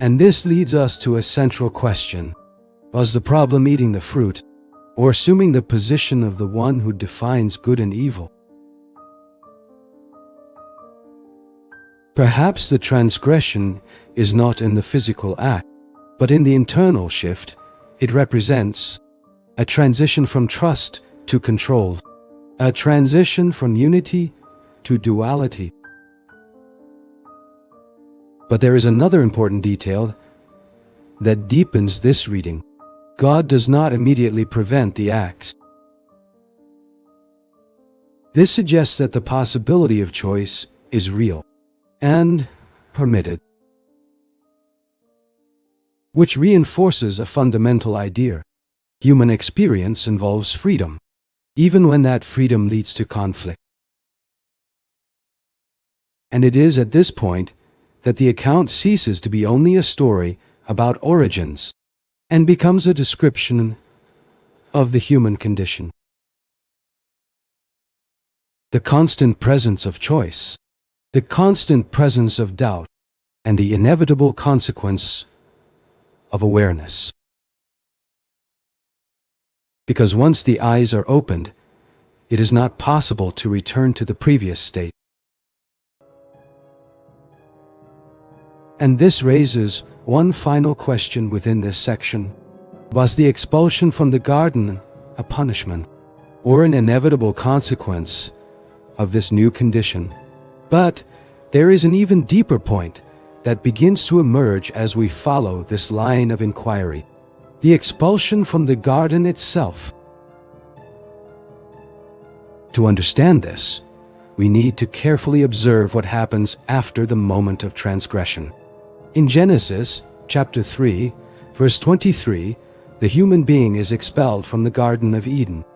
And this leads us to a central question. Was the problem eating the fruit, or assuming the position of the one who defines good and evil? Perhaps the transgression is not in the physical act, but in the internal shift. It represents a transition from trust to control, a transition from unity to duality. But there is another important detail that deepens this reading. God does not immediately prevent the acts. This suggests that the possibility of choice is real and permitted, which reinforces a fundamental idea. Human experience involves freedom, even when that freedom leads to conflict. And it is at this point that the account ceases to be only a story about origins and becomes a description of the human condition. The constant presence of choice, the constant presence of doubt, and the inevitable consequence of awareness. Because once the eyes are opened, it is not possible to return to the previous state. And this raises one final question within this section. Was the expulsion from the garden a punishment, or an inevitable consequence of this new condition? But there is an even deeper point that begins to emerge as we follow this line of inquiry: the expulsion from the garden itself. To understand this, we need to carefully observe what happens after the moment of transgression. In Genesis chapter 3, verse 23, the human being is expelled from the Garden of Eden.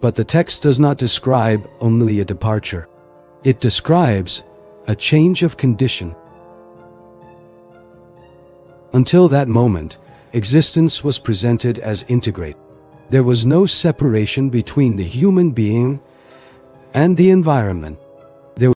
But the text does not describe only a departure. It describes a change of condition. Until that moment, existence was presented as integrate. There was no separation between the human being and the environment.